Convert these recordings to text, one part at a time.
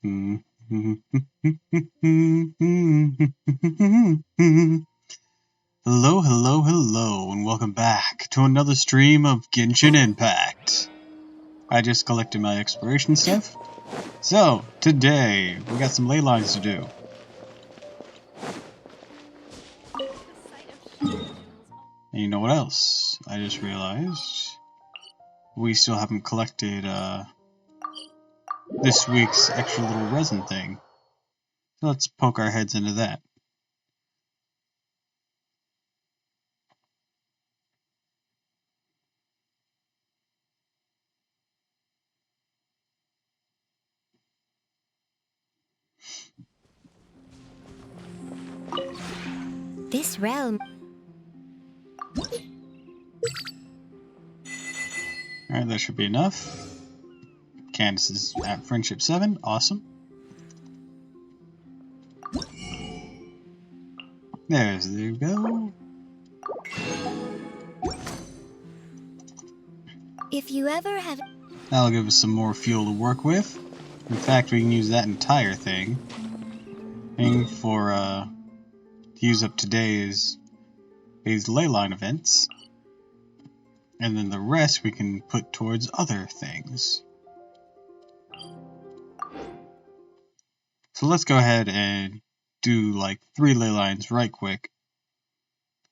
Hello, hello, hello, and welcome back to another stream of Genshin Impact. I just collected my exploration stuff. So, today, we got some ley lines to do. And you know what else? I just realized we still haven't collected, this week's extra little resin thing. So let's poke our heads into that. This realm. Alright, that should be enough. Candace is at Friendship 7. Awesome. There you go. If you ever have... That'll give us some more fuel to work with. In fact, we can use that entire thing for to use up today's ley line events, and then the rest we can put towards other things. So let's go ahead and do like 3 ley lines right quick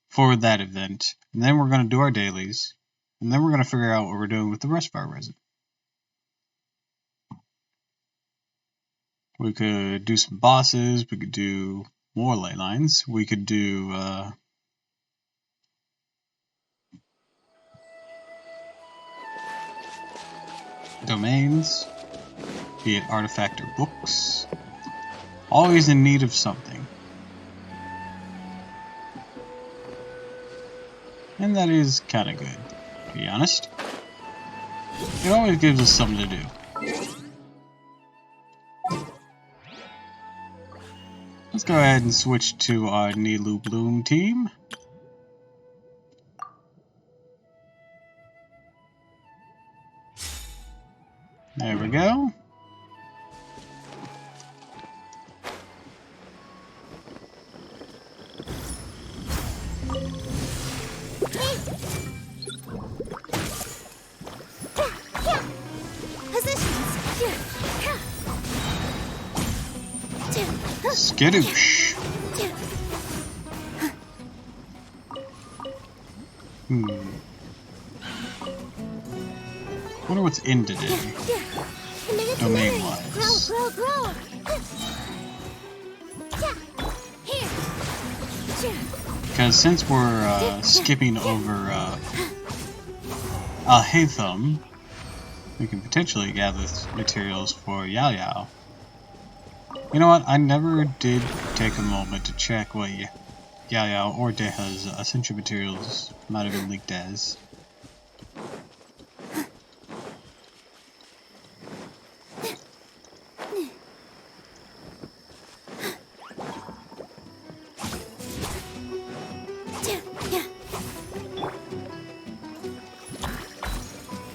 for that event, and then we're going to do our dailies, and then we're going to figure out what we're doing with the rest of our resin. We could do some bosses, we could do more ley lines, we could do domains, be it artifact or books. Always in need of something. And that is kinda good, to be honest. It always gives us something to do. Let's go ahead and switch to our Nilu Bloom team. There we go. Skadoosh. Wonder what's in today, domain-wise. Because since we're skipping over Alhaitham, we can potentially gather materials for Yao Yao. You know what? I never did take a moment to check what Yao Yao or Deha's essential materials might have been leaked as.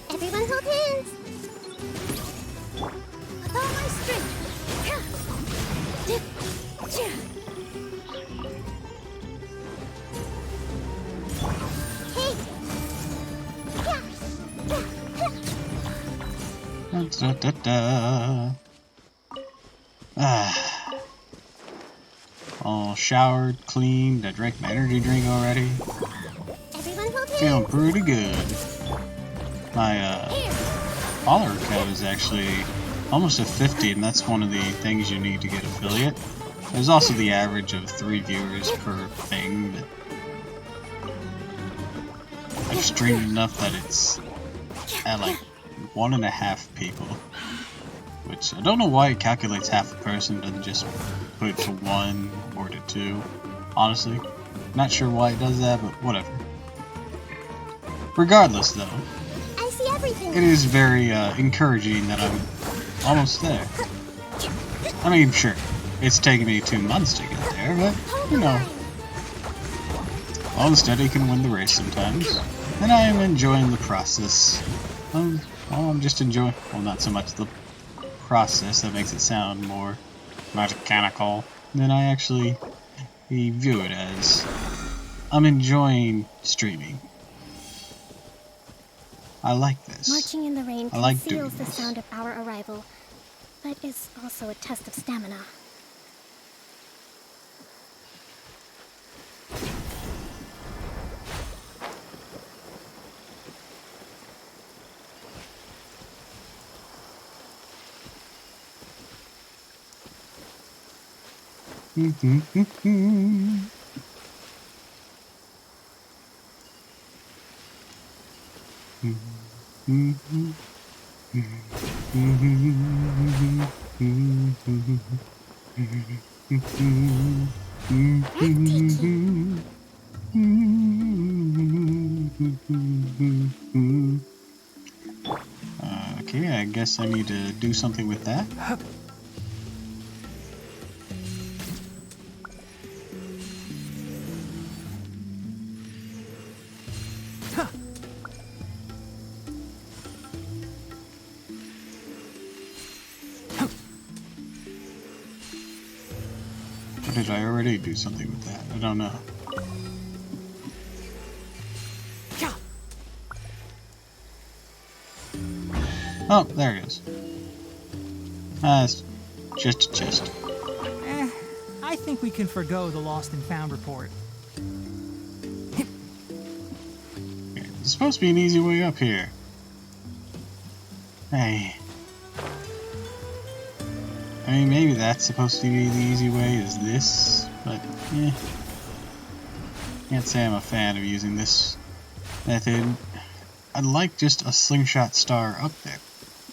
Everyone hold hands. With all my strength. All showered, cleaned. I drank my energy drink already. Feeling pretty good. My follower count is actually almost at 50, and that's one of the things you need to get affiliate. There's also the average of 3 viewers per thing, but I've streamed enough that it's at like 1.5 people. Which, I don't know why it calculates half a person, doesn't just put it to 1 or to 2. Honestly, not sure why it does that, but whatever. Regardless though, I see everything. it is very encouraging that I'm almost there. I mean, sure, it's taken me 2 months to get there, but, you know, long steady can win the race sometimes, and I am enjoying the process. Well, I'm just enjoying, well, not so much the process that makes it sound more mechanical than I actually view it as. I'm enjoying streaming. I like this. Marching in the rain I like doing conceals the this. sound of our arrival, but is also a test of stamina. Okay, I guess I need to do something with that. Or did I already do something with that? I don't know. Oh, there it is. It's just a chest. I think we can forgo the lost and found report. Okay, there's supposed to be an easy way up here. Hey. I mean, maybe that's supposed to be the easy way, is this, but, can't say I'm a fan of using this method. I'd like just a slingshot star up there.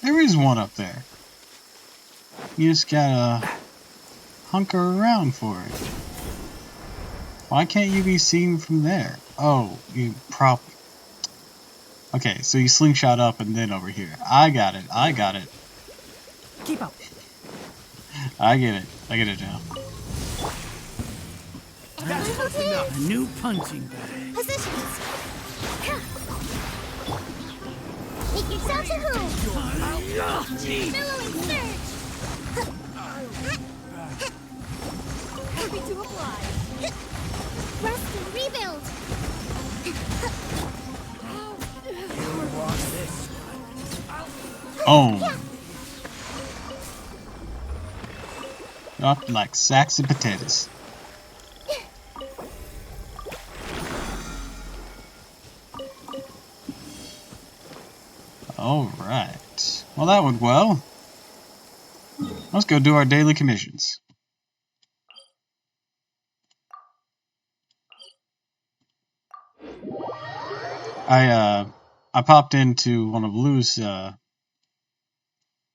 There is one up there. You just gotta hunker around for it. Why can't you be seen from there? Oh, you probably... Okay, so you slingshot up and then over here. I got it. Keep up. I get it now. That's enough. A new punching bag. Positions. Make yourselves at home. Billowing surge. Happy to apply. Rest and rebuild. You want this? Oh. Up like sacks of potatoes. Alright. Well, that went well. Let's go do our daily commissions. I popped into one of Lou's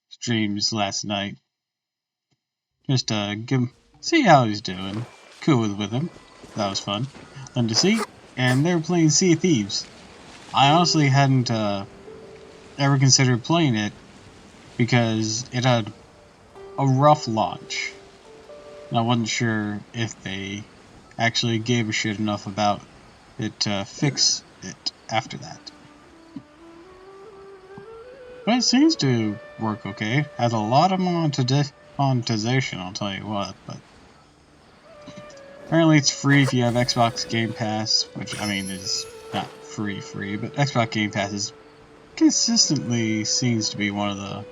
streams last night. Just see how he's doing. Cool with him. That was fun. Fun to see. And they were playing Sea of Thieves. I honestly hadn't ever considered playing it because it had a rough launch. And I wasn't sure if they actually gave a shit enough about it to fix it after that. But it seems to work okay. Has a lot of monetization, I'll tell you what, but apparently it's free if you have Xbox Game Pass, which, I mean, is not free, but Xbox Game Pass is consistently seems to be one of the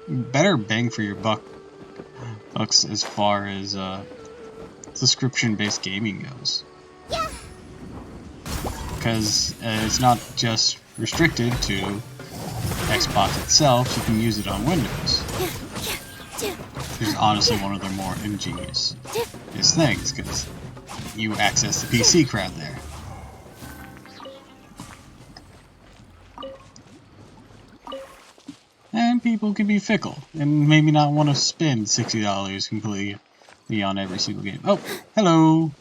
better bang for your bucks as far as subscription-based gaming goes. Yeah. Because it's not just restricted to Xbox itself, you can use it on Windows. Which is honestly one of their more ingenious things, because you access the PC crowd there. And people can be fickle, and maybe not want to spend $60 completely on every single game. Oh, hello!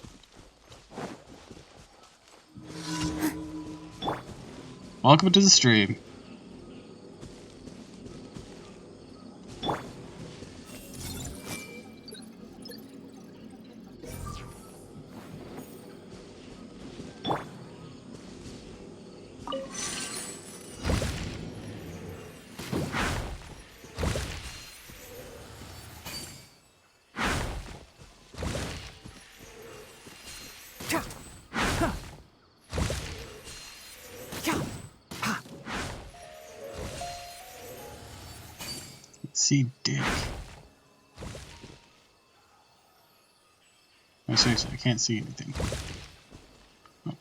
Welcome to the stream. see dick. No, seriously, I can't see anything. Oh.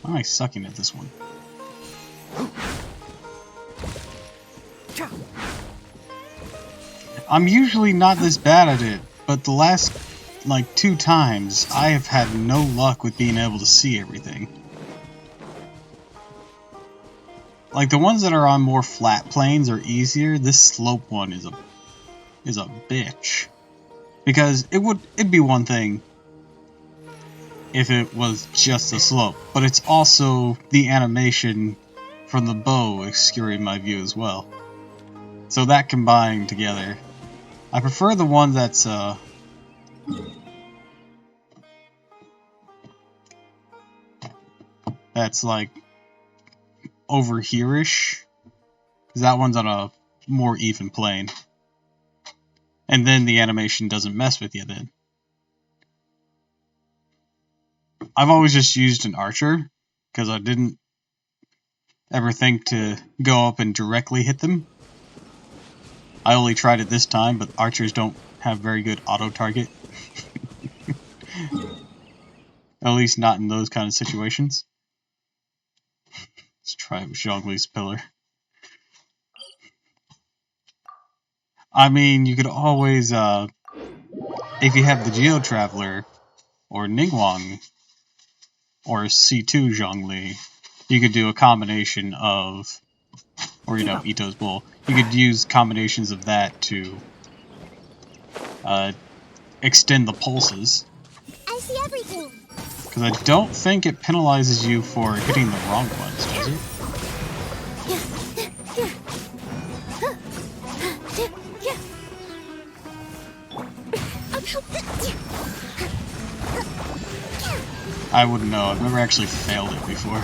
Why am I sucking at this one? I'm usually not this bad at it, but the last, like, 2 times, I have had no luck with being able to see everything. Like, the ones that are on more flat planes are easier. This slope one is a bitch. Because it'd be one thing if it was just a slope, but it's also the animation from the bow obscuring my view as well. So that combined together, I prefer the one that's like over here-ish, because that one's on a more even plane, and then the animation doesn't mess with you then. I've always just used an archer, because I didn't ever think to go up and directly hit them. I only tried it this time, but archers don't have very good auto-target. At least not in those kind of situations. Let's try it with Zhongli's pillar. I mean, you could always, if you have the Geo Traveler, or Ningguang, or C2 Zhongli, you could do a combination of, or you know, Ito's Bull. You could use combinations of that to extend the pulses. I see everything. Because I don't think it penalizes you for hitting the wrong ones, does it? I wouldn't know. I've never actually failed it before.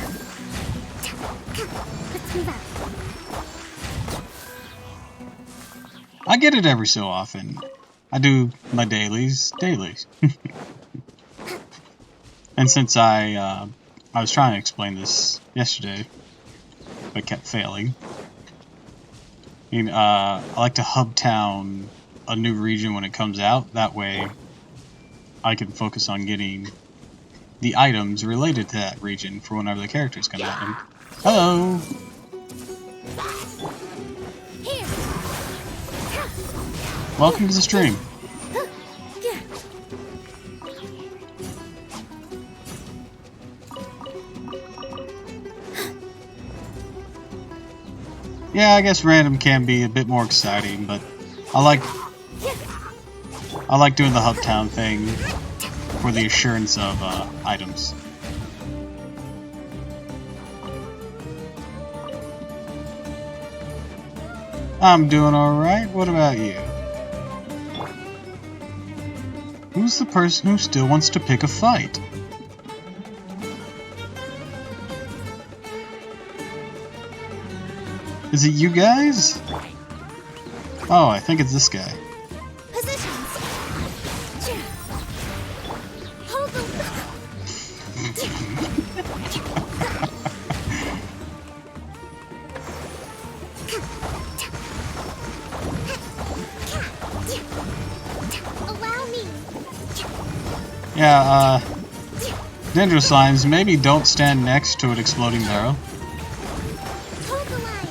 Let's move out. I get it every so often. I do my dailies. And since I was trying to explain this yesterday, but kept failing. I mean, I like to hub town a new region when it comes out. That way, I can focus on getting the items related to that region for whenever the characters come out. And, hello! Welcome to the stream. Yeah, I guess random can be a bit more exciting, but I like doing the hub town thing for the assurance of items. I'm doing alright, what about you? Who's the person who still wants to pick a fight? Is it you guys? Oh, I think it's this guy. Positions. Hold the... Allow me. Yeah, Dendro Slimes, maybe don't stand next to an exploding barrel. Hold the line.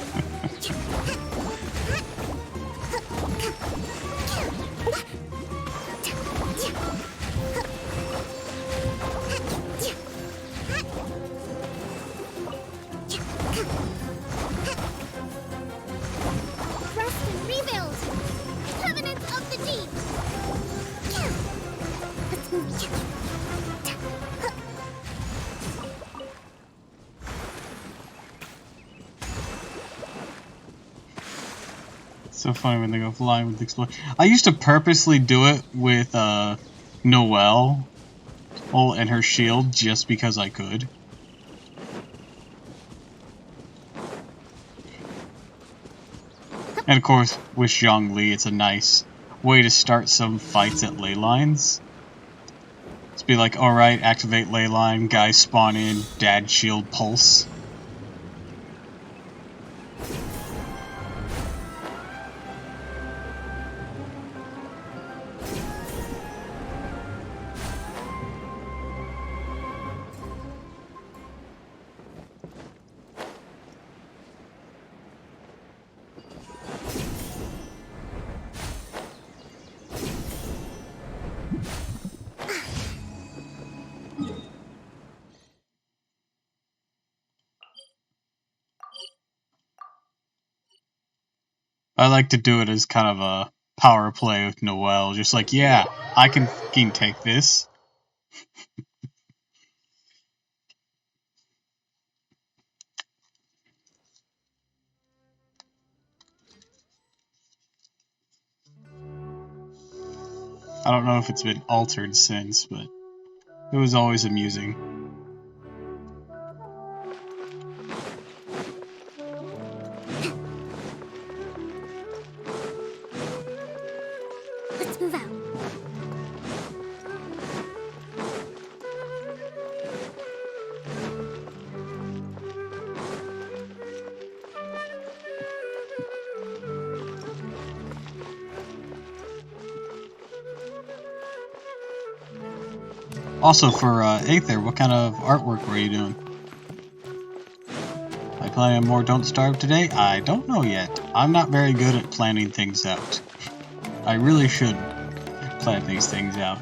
Rest and rebuild. Covenant of the deep. Let's move. So funny when they go flying with the explosion. I used to purposely do it with Noelle and her shield just because I could. And of course, with Zhongli, it's a nice way to start some fights at ley lines. be like, alright, activate ley line, guys spawn in, dad shield pulse. I like to do it as kind of a power play with Noelle, just like, yeah, I can fucking take this. I don't know if it's been altered since, but it was always amusing. Let's move out. Also, for Aether, what kind of artwork were you doing? Am I planning more Don't Starve today? I don't know yet. I'm not very good at planning things out. I really should plan these things out.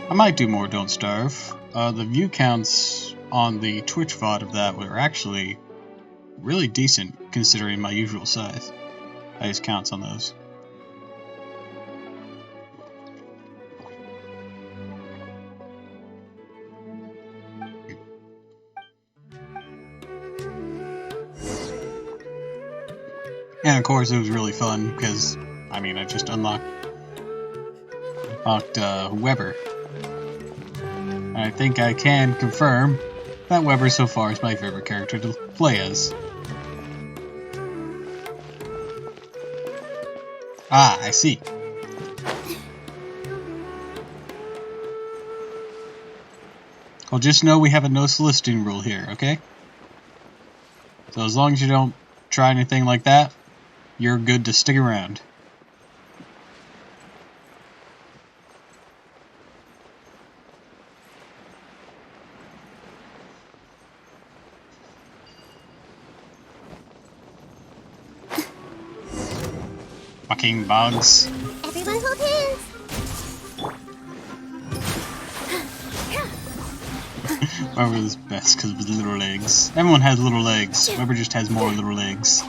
I might do more Don't Starve. The view counts on the Twitch VOD of that were actually really decent considering my usual size. I just counts on those. And of course it was really fun because, I mean, I just unlocked Weber. And I think I can confirm that Weber so far is my favorite character to play as. Ah, I see. Well, just know we have a no soliciting rule here, okay? So as long as you don't try anything like that, you're good to stick around. Fucking bugs. Everyone hold hands. Weber is best because of his little legs. Everyone has little legs. Weber just has more little legs.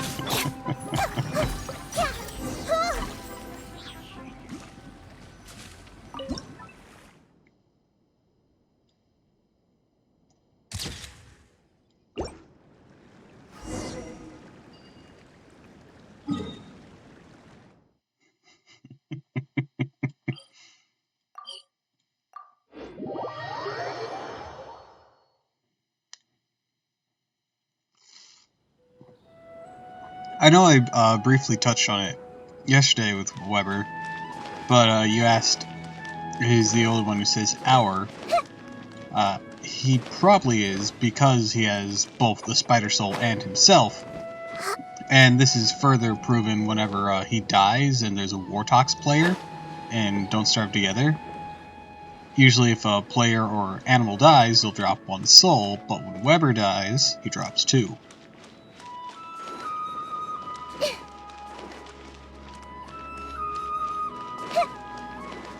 I know I briefly touched on it yesterday with Weber, but you asked, he's the only one who says our. He probably is because he has both the Spider Soul and himself. And this is further proven whenever he dies and there's a Wartox player and Don't Starve Together. Usually if a player or animal dies, they'll drop one soul, but when Weber dies, he drops two.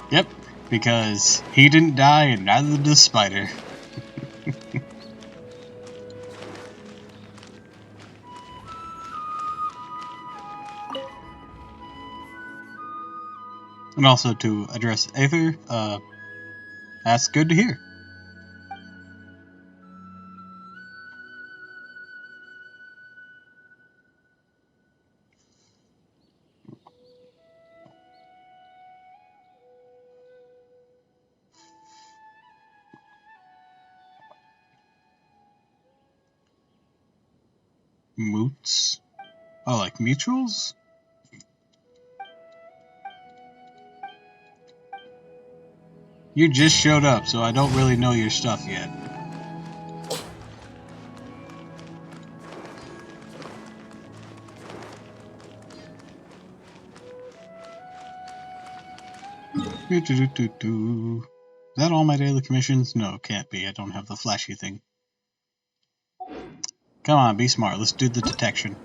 Yep, because he didn't die and neither did the spider. And also to address Aether, that's good to hear. Moots? Oh, like mutuals? You just showed up, so I don't really know your stuff yet. Is that all my daily commissions? No, can't be. I don't have the flashy thing. Come on, be smart. Let's do the detection.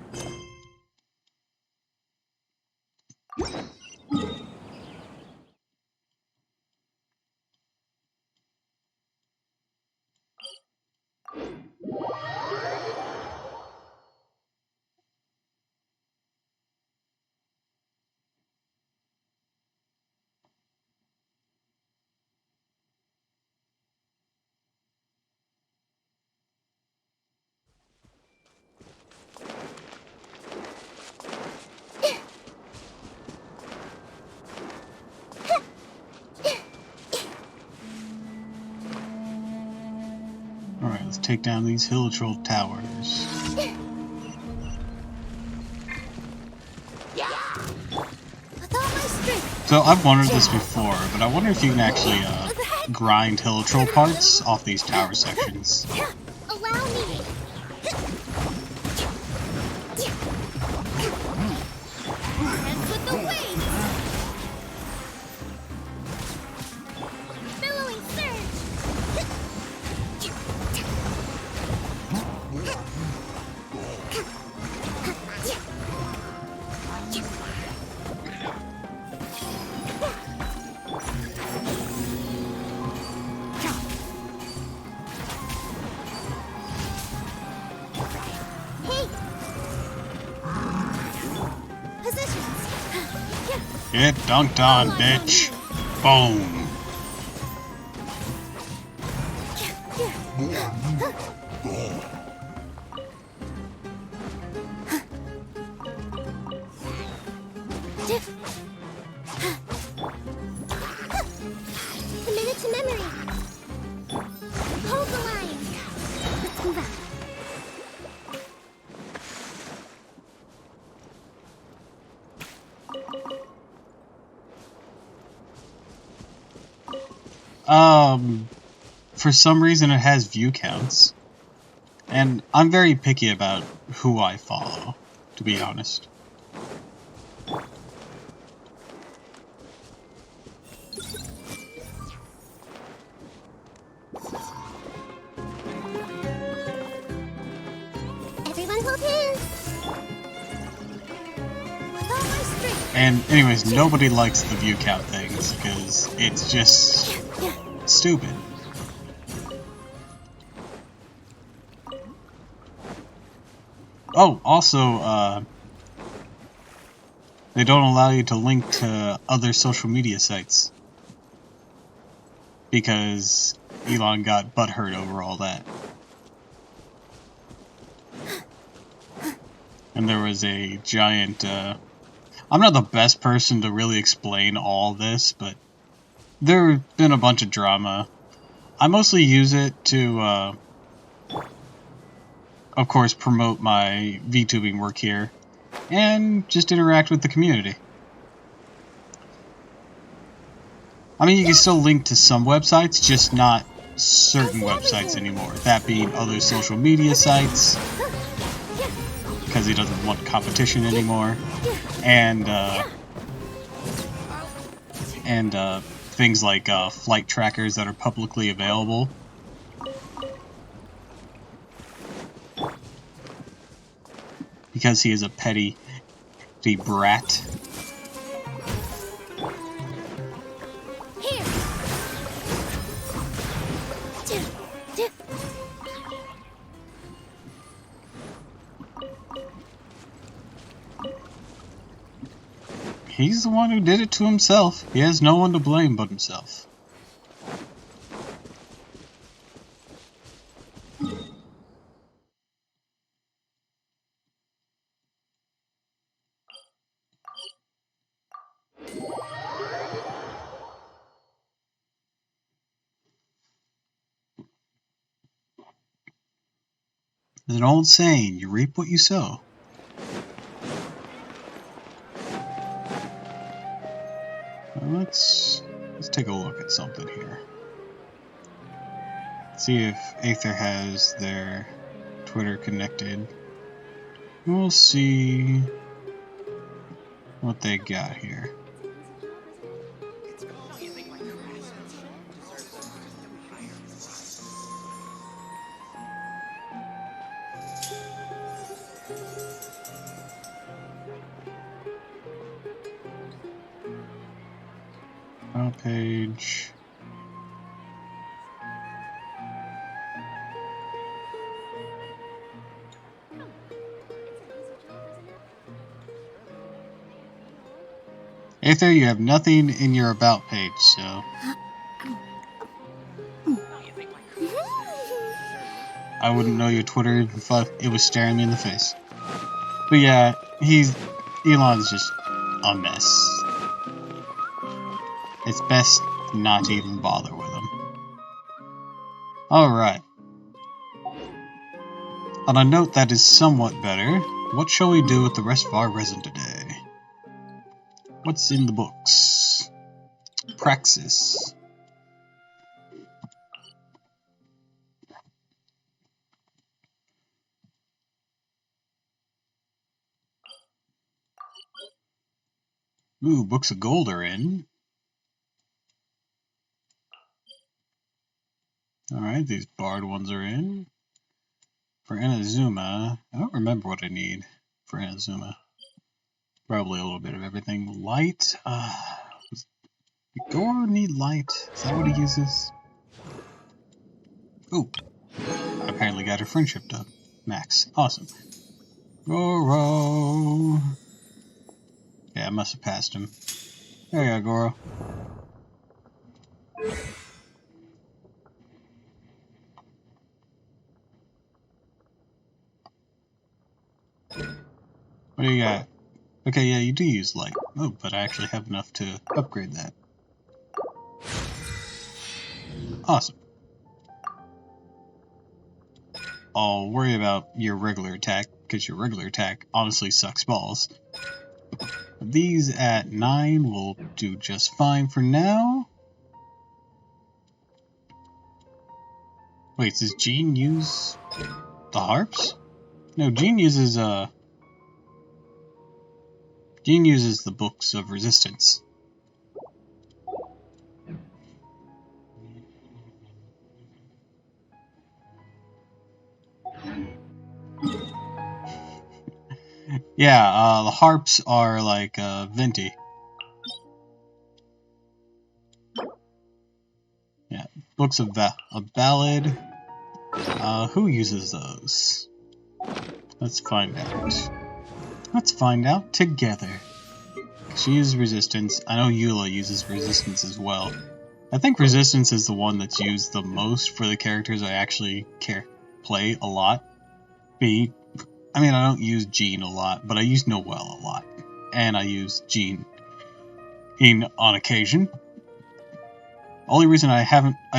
Alright, let's take down these hill troll towers. So I've wondered this before, but I wonder if you can actually grind hill troll parts off these tower sections. Allow me. Dance with the waves. Billowing surge. Get dunked on, bitch. Boom. Committed to memory. Hold the line. Let's move out. For some reason it has view counts. And I'm very picky about who I follow, to be honest. Everyone hold hands. With all my strength. And anyways, nobody likes the view count things because it's just stupid. Oh, also, they don't allow you to link to other social media sites because Elon got butthurt over all that. And there was a giant, I'm not the best person to really explain all this, but there's been a bunch of drama. I mostly use it to, of course, promote my VTubing work here, and just interact with the community. I mean, you can still link to some websites, just not certain websites anymore. That being other social media sites, because he doesn't want competition anymore, and things like flight trackers that are publicly available. Because he is a petty brat. Here. He's the one who did it to himself. He has no one to blame but himself. There's an old saying, you reap what you sow. Well, let's take a look at something here. See if Aether has their Twitter connected. We'll see what they got here. File page. Aether, you have nothing in your about page, so I wouldn't know your Twitter if it was staring me in the face. But yeah, Elon's just a mess. It's best not to even bother with him. Alright. On a note that is somewhat better, what shall we do with the rest of our resin today? What's in the books? Praxis. Ooh, books of gold are in. Alright, these barred ones are in. For Inazuma, I don't remember what I need for Inazuma. Probably a little bit of everything. Light? Does Goro need light? Is that what he uses? Ooh, I apparently got her friendship up. Max. Awesome. Goro! Yeah, I must have passed him. There you go, Goro. What do you got? Okay, yeah, you do use light. Oh, but I actually have enough to upgrade that. Awesome. I'll worry about your regular attack, because your regular attack honestly sucks balls. These at 9 will do just fine for now. Wait, does Jean use the harps? No, Jean uses the books of resistance. Yeah, the harps are like Venti. Yeah, books of a ballad. Who uses those? Let's find out. Let's find out together. She uses resistance. I know Eula uses resistance as well. I think resistance is the one that's used the most for the characters I actually play a lot. I mean, I don't use Jean a lot, but I use Noelle a lot. And I use Jean on occasion. Only reason I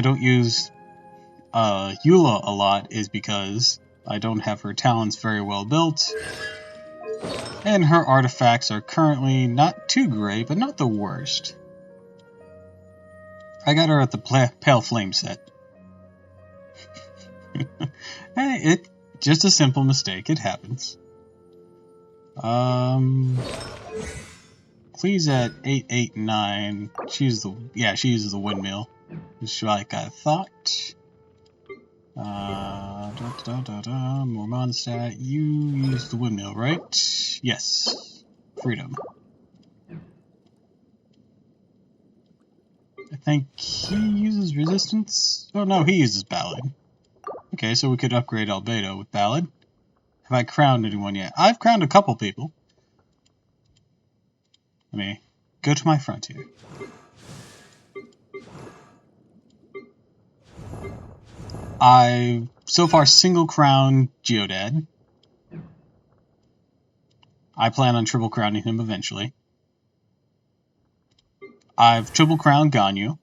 don't use Eula a lot is because I don't have her talents very well built. And her artifacts are currently not too great, but not the worst. I got her at the Pale Flame set. Hey, it's just a simple mistake. It happens. Clee's at 889. She uses the windmill. Just like I thought. More Mondstadt. You use the windmill, right? Yes. Freedom. I think he uses resistance. Oh no, he uses ballad. Okay, so we could upgrade Albedo with ballad. Have I crowned anyone yet? I've crowned a couple people. Let me go to my frontier. I've so far single crowned Geodad. I plan on triple crowning him eventually. I've triple crowned Ganyu.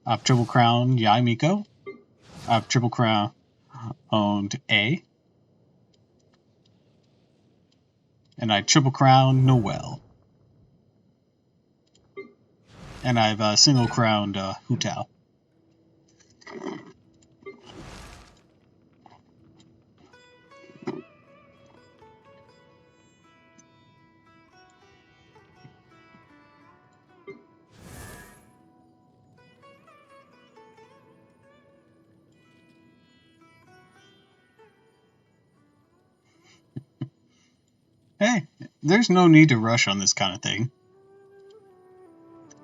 I've triple crowned Yaimiko. I've triple crowned. owned A. And I triple crowned Noel. And I've single crowned Hu Tao. Hey, there's no need to rush on this kind of thing.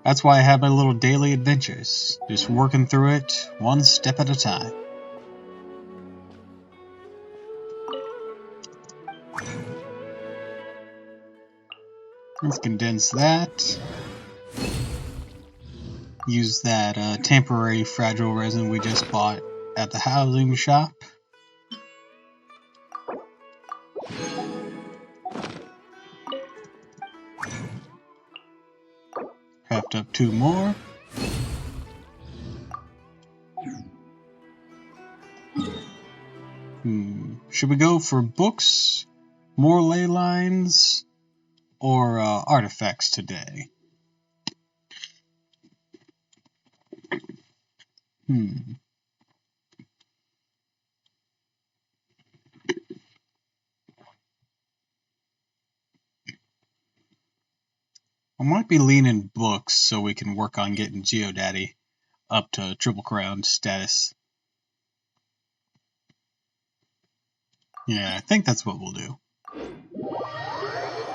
That's why I have my little daily adventures, just working through it one step at a time. Let's condense that. Use that temporary fragile resin we just bought at the housing shop. Craft up 2 more. Should we go for books, more ley lines, or artifacts today? I might be leaning books so we can work on getting GeoDaddy up to Triple Crown status. Yeah, I think that's what we'll do.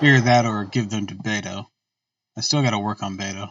Either that or give them to Beto. I still gotta work on Beto.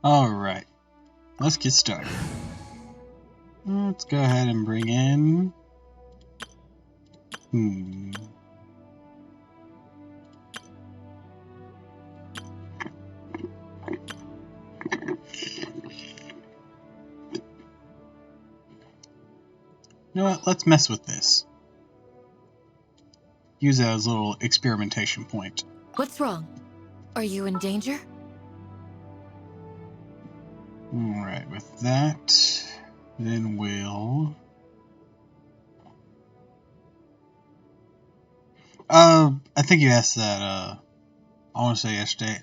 Alright, let's get started. Let's go ahead and bring in... You know what, let's mess with this. Use it as a little experimentation point. What's wrong? Are you in danger? Alright, with that, then we'll... I think you asked that, I want to say yesterday,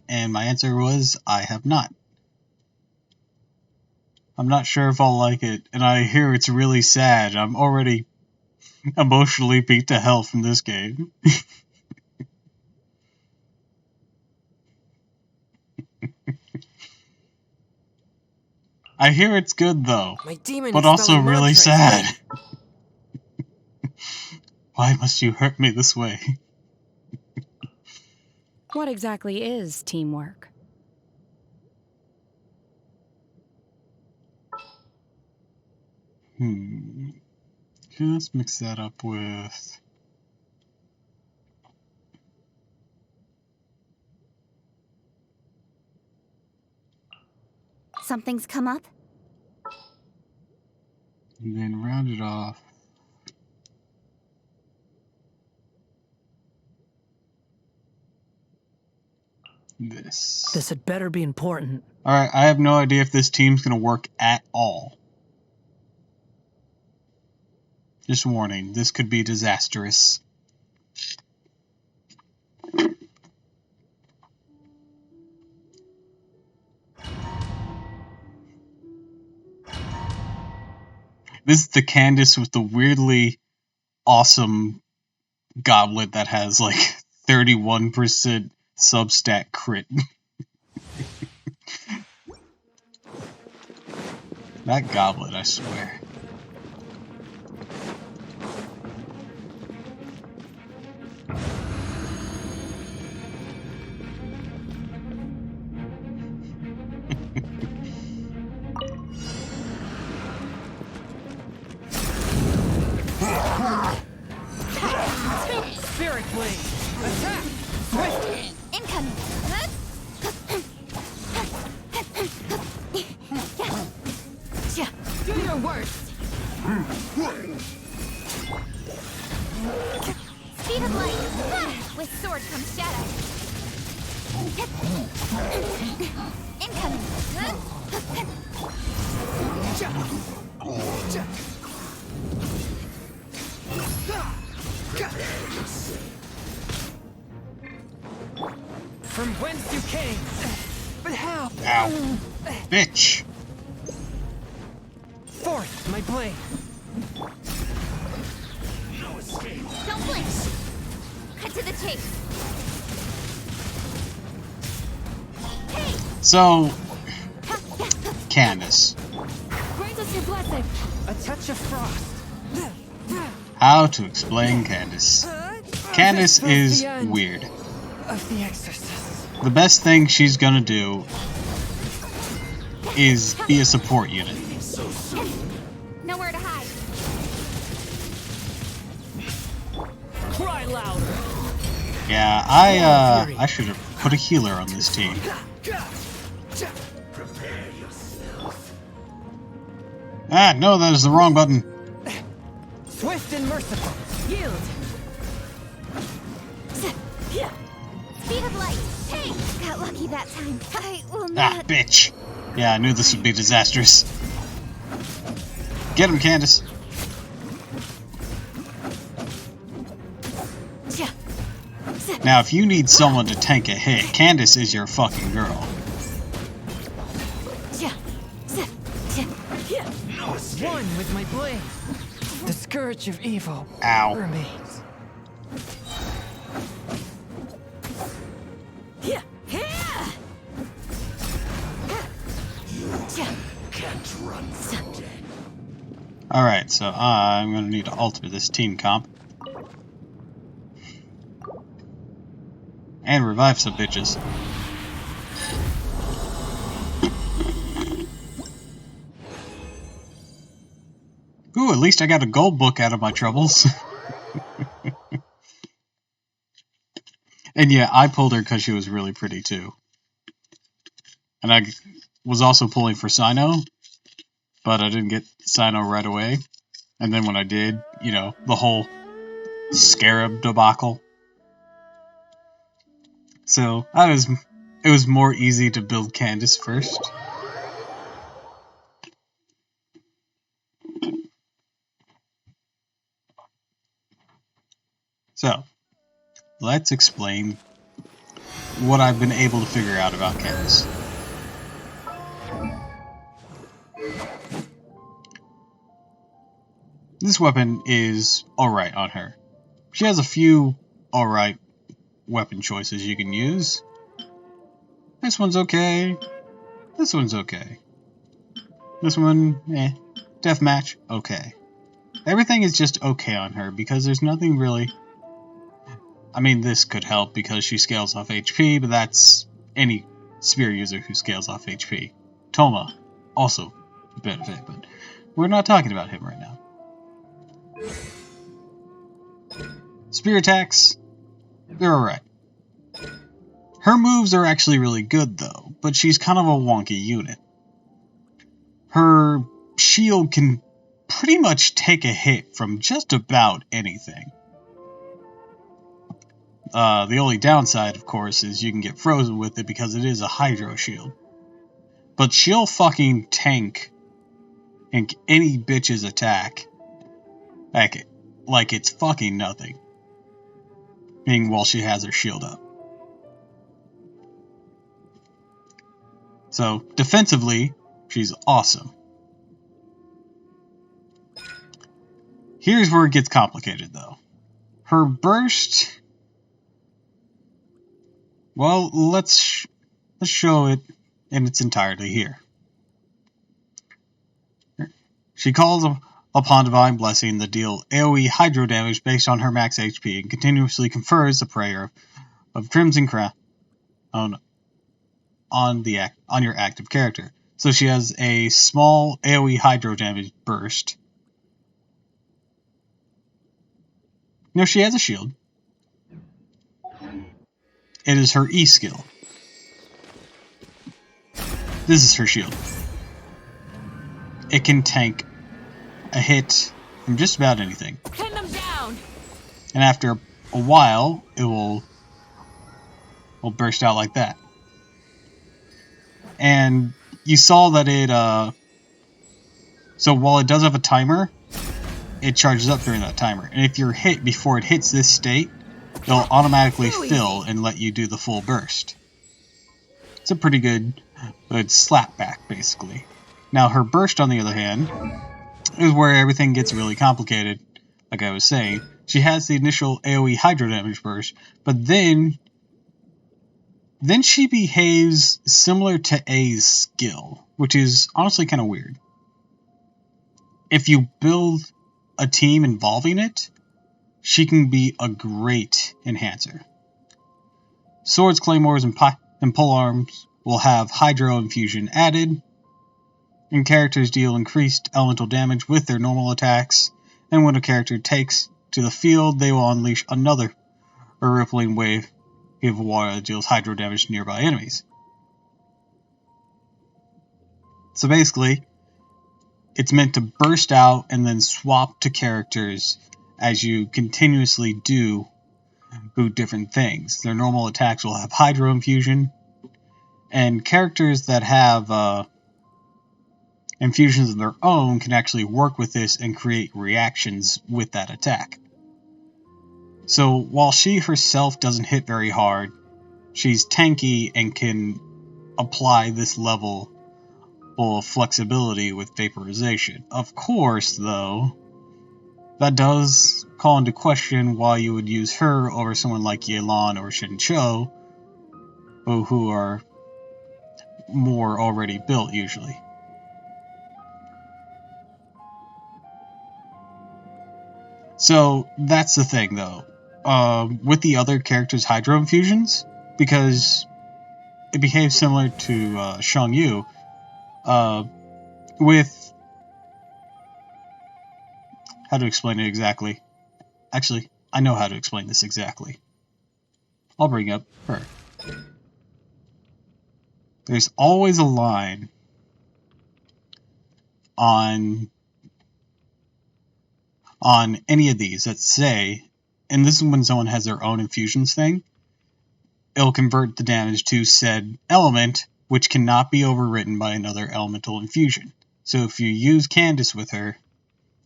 and my answer was, I have not. I'm not sure if I'll like it, and I hear it's really sad. I'm already emotionally beat to hell from this game. I hear it's good though, but also really sad. Why must you hurt me this way? What exactly is teamwork? Okay, let's mix that up with... Something's come up? And then round it off. This had better be important. Alright, I have no idea if this team's gonna work at all. Just warning, this could be disastrous. This is the Candace with the weirdly awesome goblet that has like 31% substat crit. That goblet, I swear. blade. Attack! Swift! Incoming. Do your worst. Speed of light. With sword comes shadow. Incoming. From whence you came. But how? Ow. Bitch. Forth, my blade. Don't flinch. Cut to the chase. Hey! So, Candace. Grant us your blessing. A touch of frost. How to explain Candace? Candace This is the end weird. Of the exorcist. The best thing she's gonna do is be a support unit. Nowhere to hide. Cry louder. Yeah, I should have put a healer on this team. Ah, no, that is the wrong button. Swift and merciful. Yield. Speed of light. Hey! Got lucky that time. I will Ah, not. bitch. Yeah, I knew this would be disastrous. Get him, Candace. Now, if you need someone to tank a hit, Candace is your fucking girl. One with my blade. The scourge of evil Ow. remains. Alright, so I'm gonna need to alter this team comp. And revive some bitches. Ooh, at least I got a gold book out of my troubles. And yeah, I pulled her because she was really pretty too. And I was also pulling for Sino, but I didn't get Sino right away. And then when I did, you know, the whole scarab debacle. So it was more easy to build Candace first. So, let's explain what I've been able to figure out about Candace. This weapon is alright on her. She has a few alright weapon choices you can use. This one's okay. This one's okay. This one, Deathmatch, okay. Everything is just okay on her because there's nothing really... I mean, this could help because she scales off HP, but that's any spear user who scales off HP. Toma, also a benefit, but we're not talking about him right now. Spear attacks, they're alright. Her moves are actually really good though, but she's kind of a wonky unit. Her shield can pretty much take a hit from just about anything. The only downside, of course, is you can get frozen with it because it is a hydro shield. But she'll fucking tank any bitch's attack like it's fucking nothing. Being while she has her shield up. So, defensively, she's awesome. Here's where it gets complicated, though. Her burst... Well, let's show it in its entirety here. She calls upon Divine Blessing to deal AoE hydro damage based on her max HP and continuously confers the prayer of Crimson Crown on your active character. So she has a small AoE hydro damage burst. No, she has a shield. It is her E skill. This is her shield. It can tank a hit from just about anything. Pin them down. And after a while, it will burst out like that. And you saw that it, so while it does have a timer, it charges up during that timer. And if you're hit before it hits this state, it'll automatically fill and let you do the full burst. It's a pretty good slap back, basically. Now, her burst, on the other hand, is where everything gets really complicated. Like I was saying, she has the initial AoE hydro damage burst, but then she behaves similar to A's skill, which is honestly kind of weird. If you build a team involving it, she can be a great enhancer. Swords, claymores, and polearms will have hydro infusion added, and characters deal increased elemental damage with their normal attacks, and when a character takes to the field, they will unleash a rippling wave of water that deals hydro damage to nearby enemies. So basically, it's meant to burst out and then swap to characters as you continuously do different things. Their normal attacks will have hydro infusion, and characters that have infusions of their own can actually work with this and create reactions with that attack. So while she herself doesn't hit very hard, she's tanky and can apply this level of flexibility with vaporization. Of course, though, that does call into question why you would use her over someone like Yelan or Shincho, who are more already built usually. So that's the thing, though. With the other characters' hydro infusions, because it behaves similar to Shang Yu, with... how to explain it exactly? Actually, I know how to explain this exactly. I'll bring up her. There's always a line on any of these that say, and this is when someone has their own infusions thing, it'll convert the damage to said element, which cannot be overwritten by another elemental infusion. So if you use Candace with her,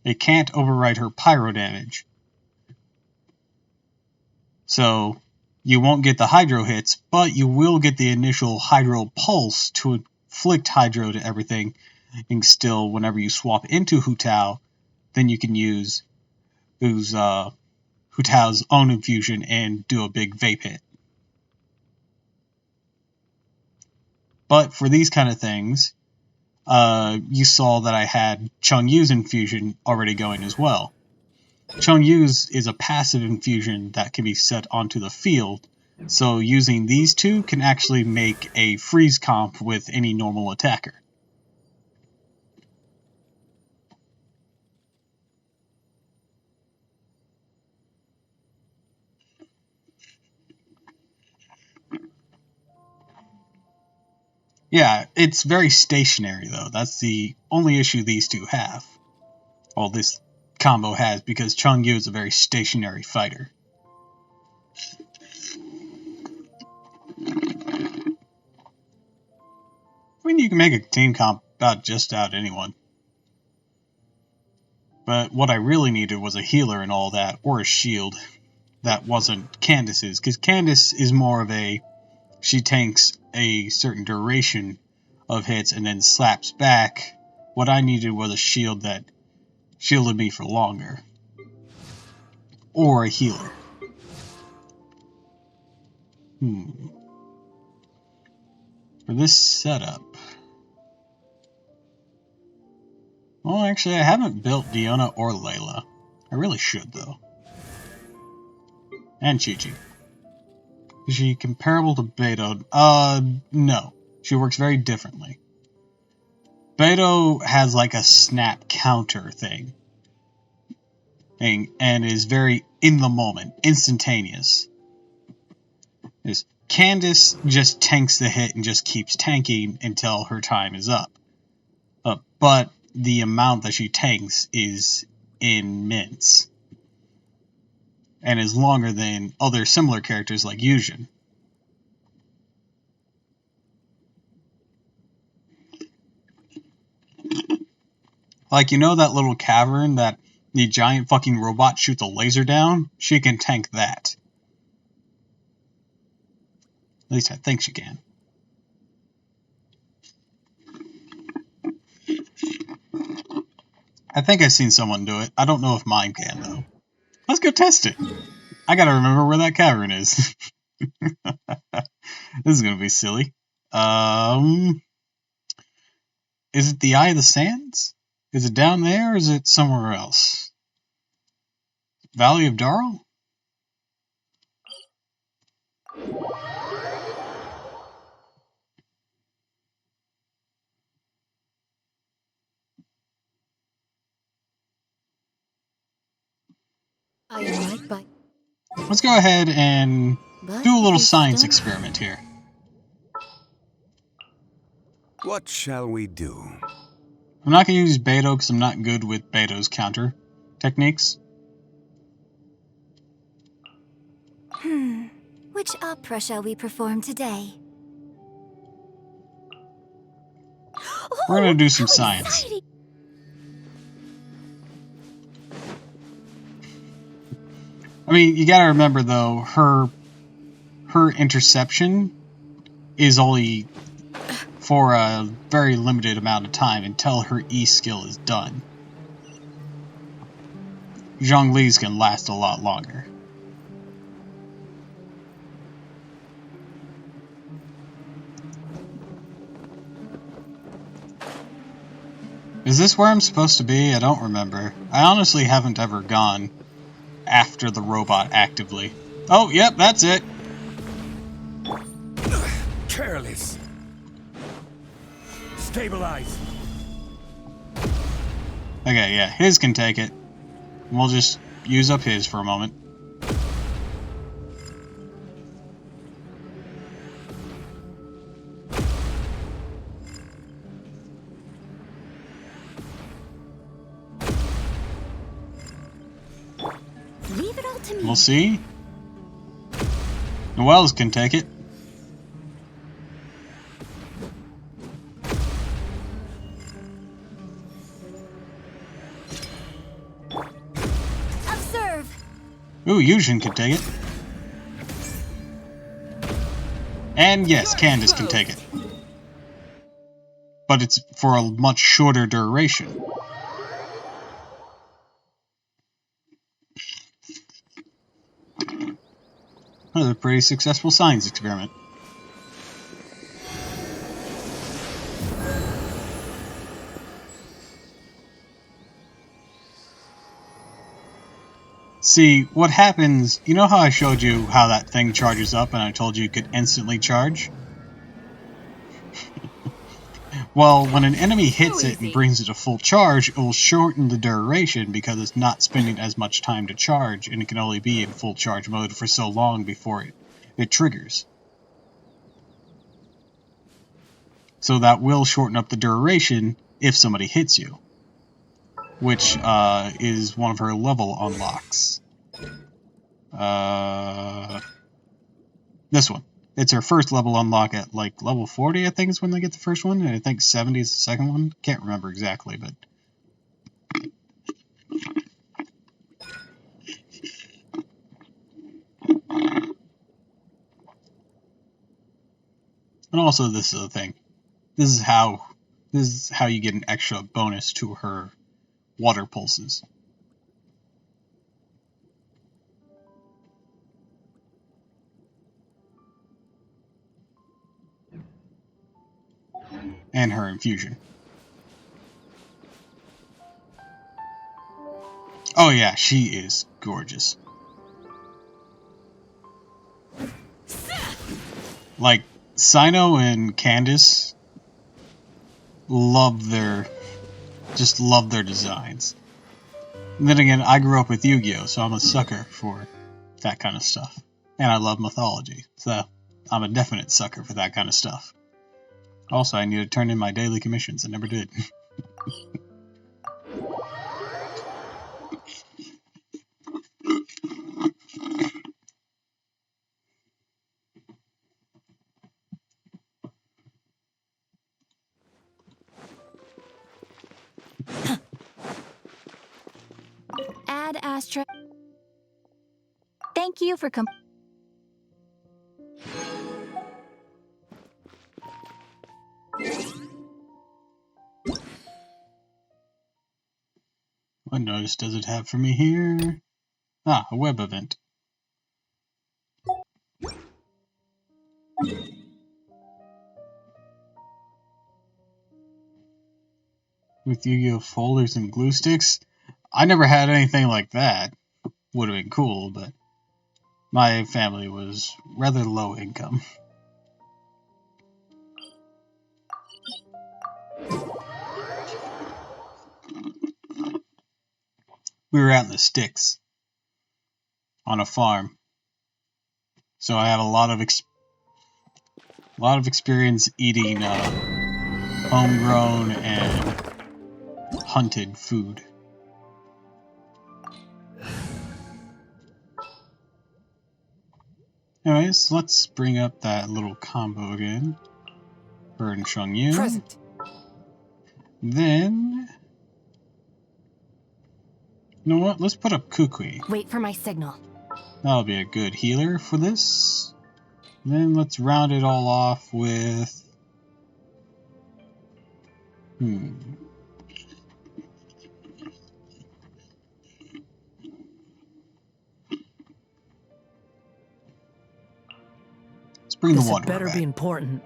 it can't override her pyro damage. So you won't get the hydro hits, but you will get the initial hydro pulse to inflict hydro to everything. And still, whenever you swap into Hu Tao, then you can use Hu Tao's own infusion and do a big vape hit. But for these kind of things, you saw that I had Chung Yu's infusion already going as well. Chung Yu's is a passive infusion that can be set onto the field, so using these two can actually make a freeze comp with any normal attacker. Yeah, it's very stationary though. That's the only issue these two have. Well, this combo has, because Chung Yu is a very stationary fighter. I mean, you can make a team comp about just about anyone. But what I really needed was a healer and all that, or a shield that wasn't Candace's, because Candace is more of a, she tanks a certain duration of hits and then slaps back. What I needed was a shield that shielded me for longer. Or a healer. For this setup... well, actually, I haven't built Diona or Layla. I really should, though. And Chi-Chi. Is she comparable to Beto? No. She works very differently. Beto has like a snap counter thing. And is very in the moment, instantaneous. Candace just tanks the hit and just keeps tanking until her time is up. But the amount that she tanks is immense. And is longer than other similar characters like Yujin. Like, you know that little cavern that the giant fucking robot shoots a laser down? She can tank that. At least I think she can. I think I've seen someone do it. I don't know if mine can, though. Let's go test it. I gotta remember where that cavern is. This is gonna be silly. Is it the Eye of the Sands? Is it down there, or is it somewhere else? Valley of Darl? I am right by. Let's go ahead and But do a little it's science done. experiment here. What shall we do? I'm not going to use Beto because I'm not good with Beto's counter techniques. Which opera shall we perform today? We're going to do some how science. exciting. I mean, you got to remember, though, her interception is only for a very limited amount of time until her E skill is done. Zhongli's can last a lot longer. Is this where I'm supposed to be? I don't remember. I honestly haven't ever gone after the robot actively. Oh, yep, that's it. Careless. Stabilize. Okay, yeah, his can take it. We'll just use up his for a moment. Leave it all to me. We'll see. Noelle's can take it. Observe. Ooh, Yujin can take it. And yes, Candace can take it. But it's for a much shorter duration. That was a pretty successful science experiment. See, what happens, you know how I showed you how that thing charges up and I told you it could instantly charge? Well, when an enemy hits it and brings it to full charge, it will shorten the duration because it's not spending as much time to charge, and it can only be in full charge mode for so long before it triggers. So that will shorten up the duration if somebody hits you, which is one of her level unlocks. This one. It's her first level unlock at, like, level 40, I think is when they get the first one, and I think 70 is the second one. Can't remember exactly, but... And also, this is the thing. This is how you get an extra bonus to her water pulses. And her infusion. Oh yeah, she is gorgeous. Like, Sino and Candace love their designs. And then again, I grew up with Yu-Gi-Oh, so I'm a sucker for that kind of stuff. And I love mythology, so I'm a definite sucker for that kind of stuff. Also, I need to turn in my daily commissions. I never did. Add Astra. Thank you for What notice does it have for me here? Ah, a web event. With Yu-Gi-Oh! Folders and glue sticks? I never had anything like that. Would have been cool, but my family was rather low income. We were out in the sticks on a farm, so I had a lot of experience eating homegrown and hunted food. Anyways, let's bring up that little combo again. Bird and Shung Yu. Present. Then, you know what? Let's put up Kukui. wait for my signal. That'll be a good healer for this. Then let's round it all off with... Let's bring the This water better back. be important.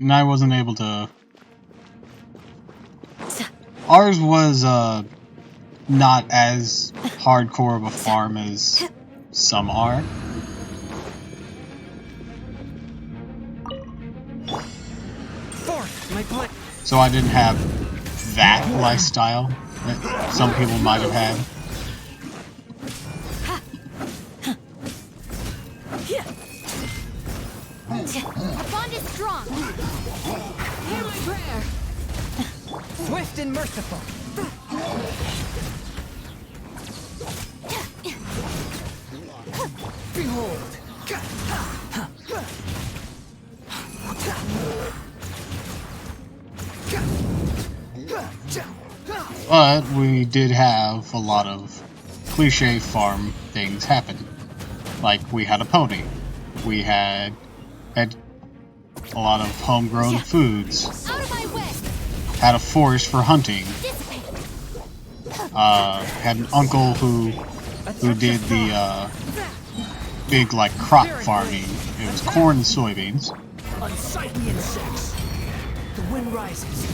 And I wasn't able to... Ours was not as hardcore of a farm as some are. Fourth, my play. So I didn't have that lifestyle that some people might have had. Our bond is strong. Hear my prayer. Swift and merciful. Behold. But we did have a lot of cliche farm things happen. Like, we had a pony. We had a lot of homegrown foods. Out of my way. Had a forest for hunting. Dissipate. Had an uncle who did the big like crop farming. It was corn and soybeans. Unsightly insects. The wind rises.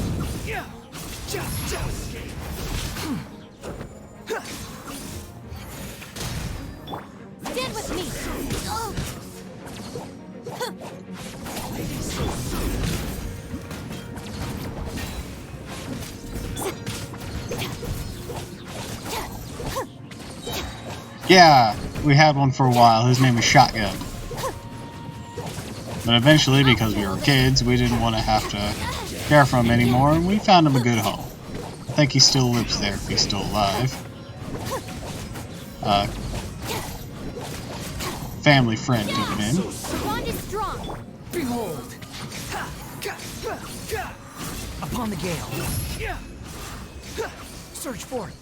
Stand with me. Oh. Yeah, we had one for a while. His name was Shotgun. But eventually, because we were kids, we didn't want to have to care for him anymore, and we found him a good home. I think he still lives there if he's still alive. Family friend took him in. The bond is strong. Behold. Upon the gale. Search for it.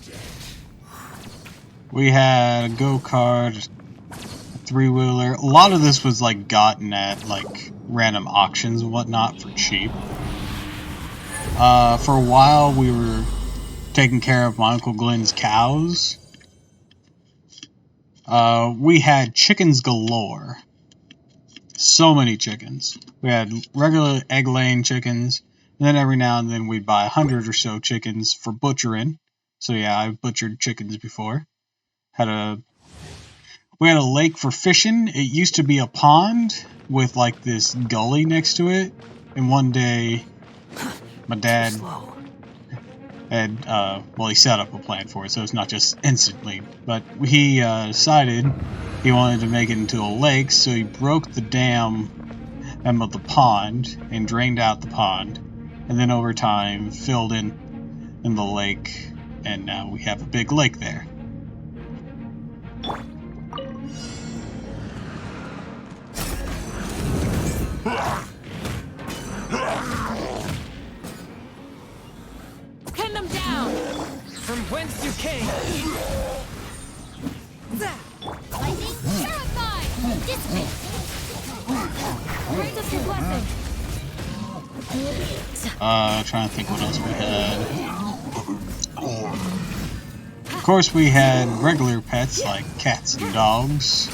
We had a go-kart, a three-wheeler. A lot of this was like gotten at like random auctions and whatnot for cheap. For a while we were taking care of my Uncle Glenn's cows. We had chickens galore. So many chickens. We had regular egg-laying chickens, and then every now and then we'd buy 100 or so chickens for butchering. So yeah, I've butchered chickens before. We had a lake for fishing. It used to be a pond with like this gully next to it. And one day my dad Slow. had, well, he set up a plan for it, so it's not just instantly. But he decided he wanted to make it into a lake, so he broke the dam of the pond and drained out the pond, and then over time filled in the lake, and now we have a big lake there. Pin them down! From whence you came. Lightning terrified! Dissipate! Grant us your blessing! Trying to think what else we had. Of course, we had regular pets like cats and dogs.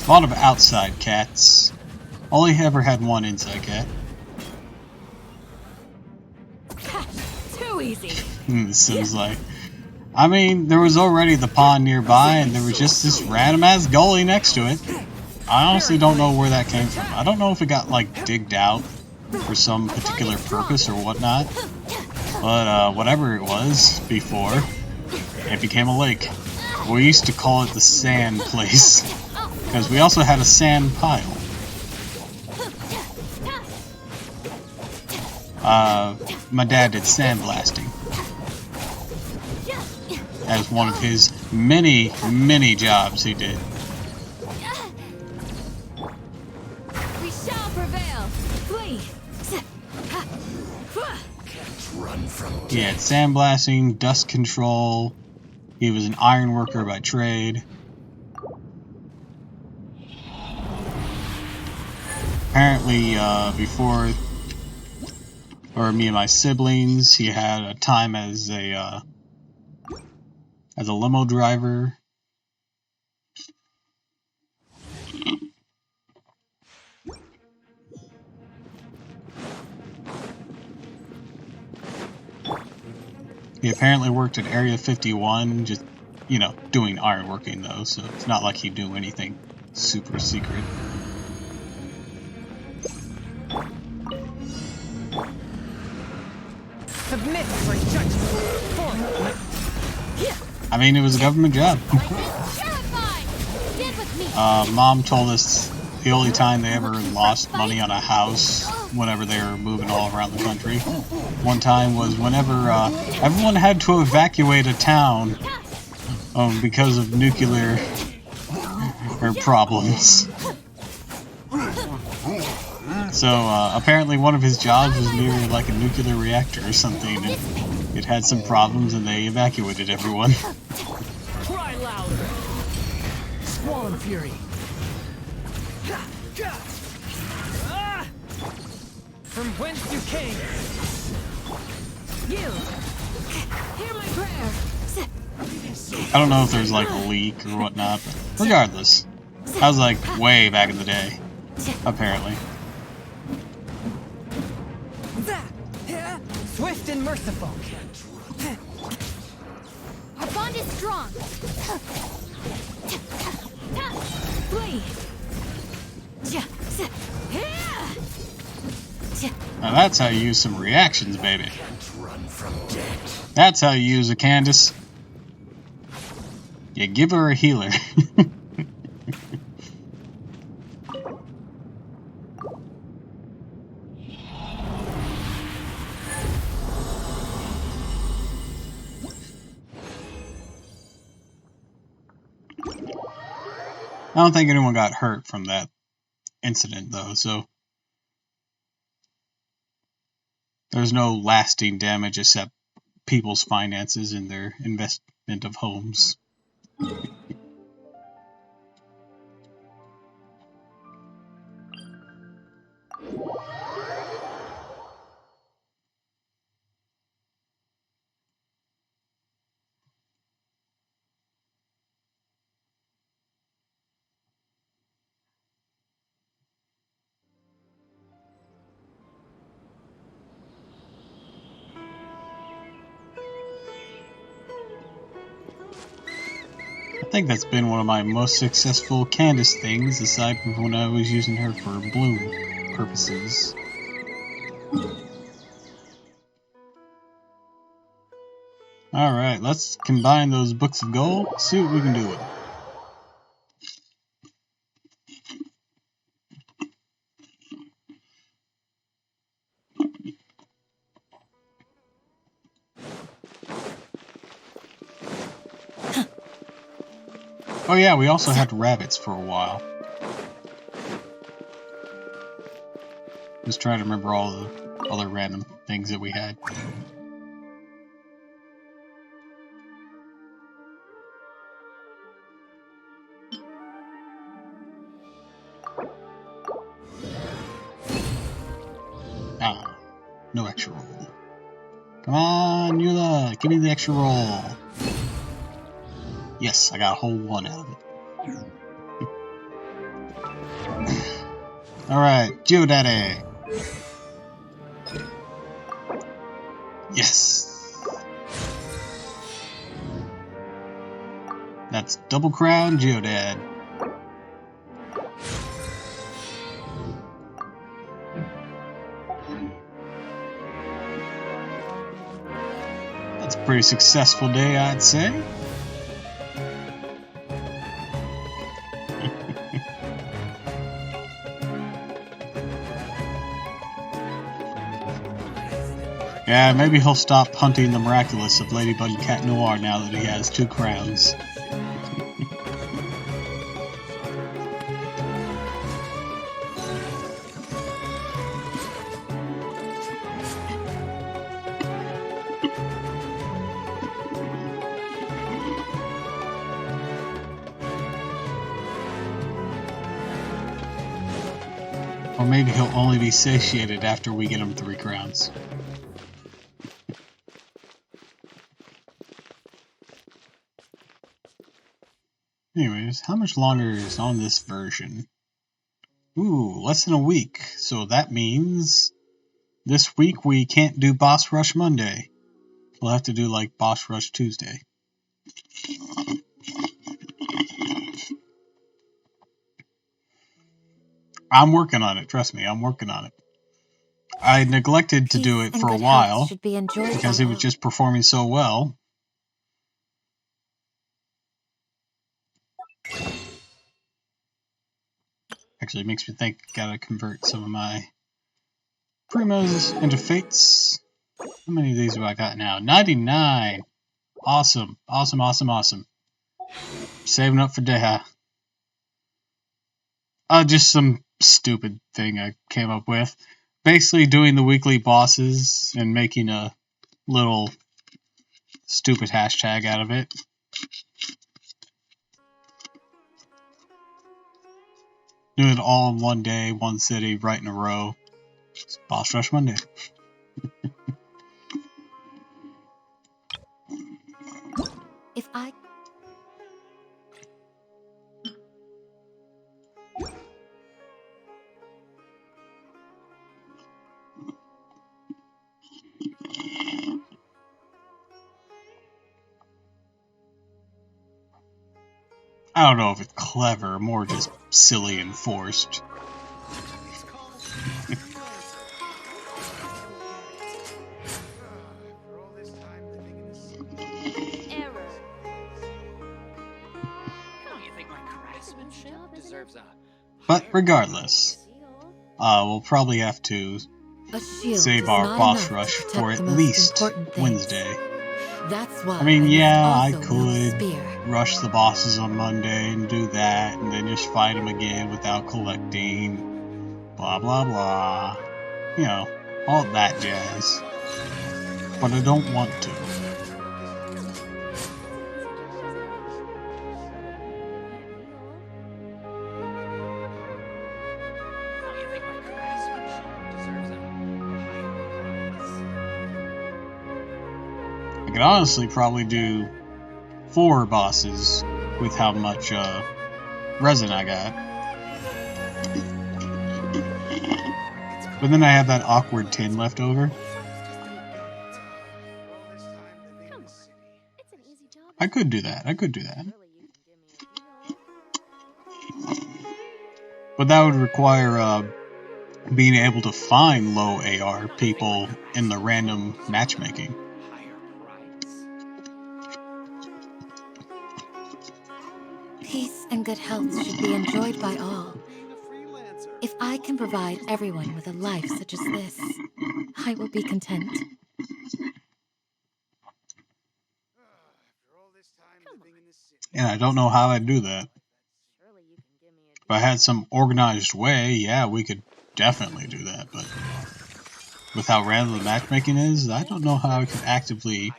A lot of outside cats. Only ever had one inside cat. Too easy! It seems like. I mean, there was already the pond nearby, and there was just this random-ass gully next to it. I honestly don't know where that came from. I don't know if it got, like, digged out for some particular purpose or whatnot. But, whatever it was before, it became a lake. We used to call it the sand place, because we also had a sand pile. My dad did sandblasting as one of his many, many jobs he did. We shall prevail! Flee! He had sandblasting, dust control. He was an iron worker by trade. Apparently, before, or me and my siblings, he had a time as a limo driver. He apparently worked at Area 51, just, you know, doing ironworking though, so it's not like he'd do anything super secret. Submit for judgment. Forward. I mean, it was a government job. Lightning terrified! Stand with me! Mom told us the only time they ever lost money on a house whenever they were moving all around the country. One time was whenever everyone had to evacuate a town because of nuclear problems. So apparently one of his jobs was near like a nuclear reactor or something, and it had some problems and they evacuated everyone. Cry louder. Swollen fury. From whence you came. You! Hear my prayer! I don't know if there's like a leak or whatnot, but regardless, that was like way back in the day, apparently. Swift and merciful. Our bond is strong! Flee! Now that's how you use some reactions, baby. That's how you use a Candace. You give her a healer. I don't think anyone got hurt from that incident, though, so there's no lasting damage except people's finances and their investment of homes. think that's been one of my most successful Candace things, aside from when I was using her for bloom purposes. Alright, let's combine those books of gold, see what we can do with them. Oh yeah, we also had rabbits for a while. Just trying to remember all the other random things that we had. Ah, no extra roll. Come on, Eula, give me the extra roll. Yes, I got a whole one out of it. Alright, Geodaddy! Yes! That's double crown Geodad. That's a pretty successful day, I'd say. Yeah, maybe he'll stop hunting the miraculous of Ladybug and Cat Noir now that he has 2 crowns. Or maybe he'll only be satiated after we get him 3 crowns. Anyways, how much longer is on this version? Ooh, less than a week. So that means this week we can't do Boss Rush Monday. We'll have to do like Boss Rush Tuesday. I'm working on it, trust me, I'm working on it. I neglected to do it for a while because he was just performing so well. Actually, it makes me think I gotta convert some of my primos into fates. How many of these have I got now? 99! Awesome, awesome, awesome, awesome. Saving up for Deha. Just some stupid thing I came up with. Basically doing the weekly bosses and making a little stupid hashtag out of it. Doing it all in one day, one city, right in a row. It's Boss Rush Monday. If I... I don't know if it's clever, more just silly and forced. But regardless, we'll probably have to save our boss rush for at least Wednesday. I mean, yeah, I could rush the bosses on Monday and do that, and then just fight them again without collecting, blah blah blah. You know, all that jazz. But I don't want to. I could honestly probably do 4 bosses with how much resin I got. But then I have that awkward tin left over. I could do that. I could do that. But that would require being able to find low AR people in the random matchmaking. Peace and good health should be enjoyed by all. If I can provide everyone with a life such as this, I will be content. And I don't know how I'd do that. If I had some organized way, yeah, we could definitely do that, but with how random the matchmaking is, I don't know how I could actively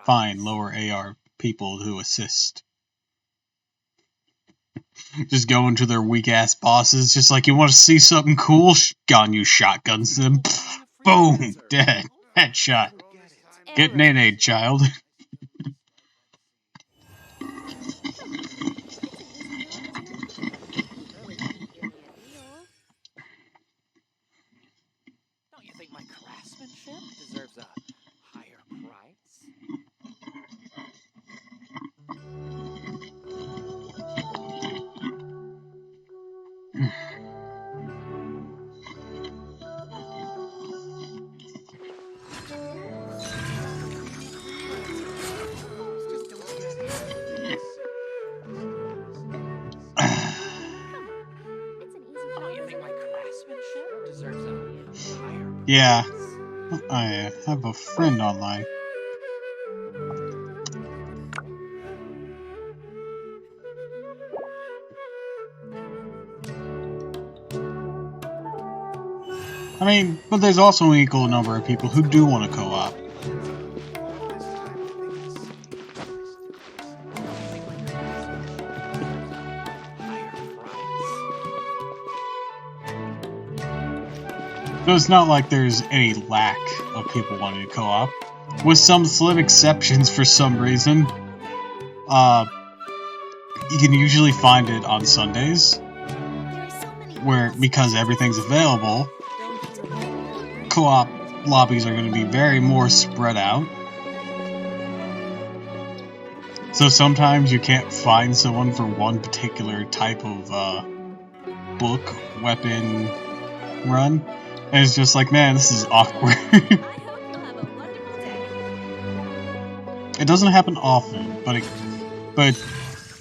find lower AR people to assist. Just go into their weak-ass bosses, just like, you want to see something cool? Gone, you shotguns them. Boom! Dead. Headshot. Get nay-nay, child. Don't you think my craftsmanship deserves a higher price? Don't you think my craftsmanship deserves a higher price? Yeah, I have a friend online. I mean, but there's also an equal number of people who do want to co-op. So it's not like there's any lack of people wanting to co-op. With some slim exceptions for some reason, you can usually find it on Sundays, where, because everything's available, co-op lobbies are going to be very more spread out. So sometimes you can't find someone for one particular type of book, weapon run. And it's just like, man, this is awkward. It doesn't happen often, but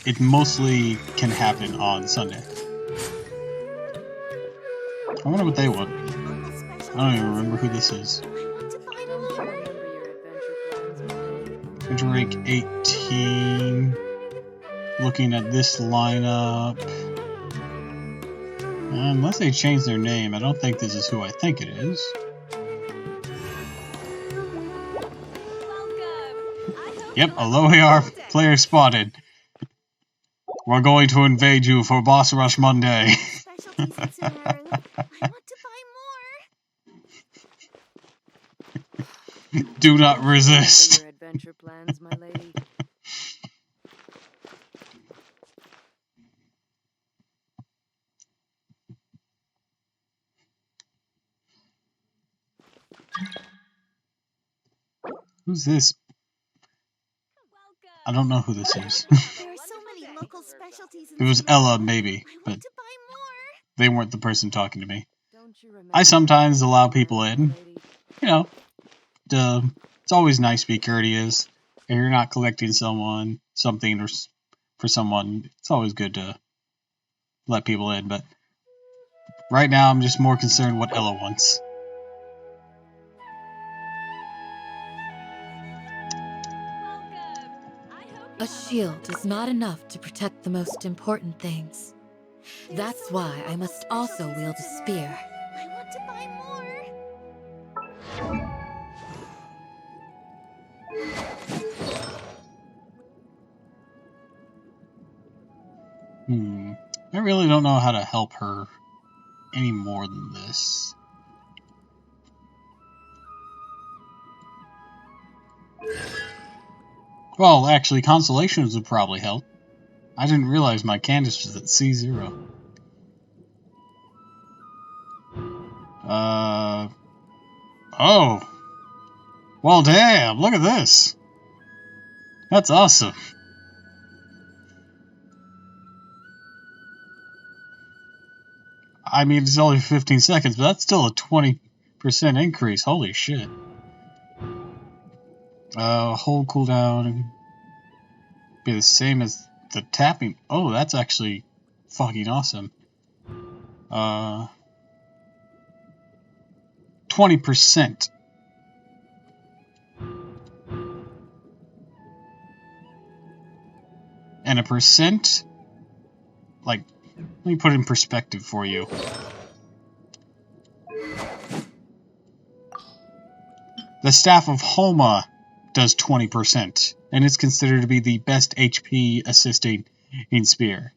it mostly can happen on Sunday. I wonder what they want. I don't even remember who this is. Drake 18. Looking at this lineup. Unless they change their name, I don't think this is who I think it is. Yep, a low AR player spotted. We're going to invade you for Boss Rush Monday. Do not resist. Adventure plans, my lady. Who's this? I don't know who this is. There are so many local specialties. It was Ella, maybe, but they weren't the person talking to me. I sometimes allow people in. You know, it's always nice to be courteous. If you're not collecting something or for someone, it's always good to let people in. But right now, I'm just more concerned what Ella wants. A shield is not enough to protect the most important things. That's why I must also wield a spear. I want to buy more. I really don't know how to help her any more than this. Well, actually, constellations would probably help. I didn't realize my Candace was at C0. Oh. Well, damn, look at this. That's awesome. I mean, it's only 15 seconds, but that's still a 20% increase. Holy shit. Hold cooldown be the same as the tapping. Oh, that's actually fucking awesome. 20%. And a percent, like, let me put it in perspective for you. The Staff of Homa does 20%, and it's considered to be the best HP assisting in Spear.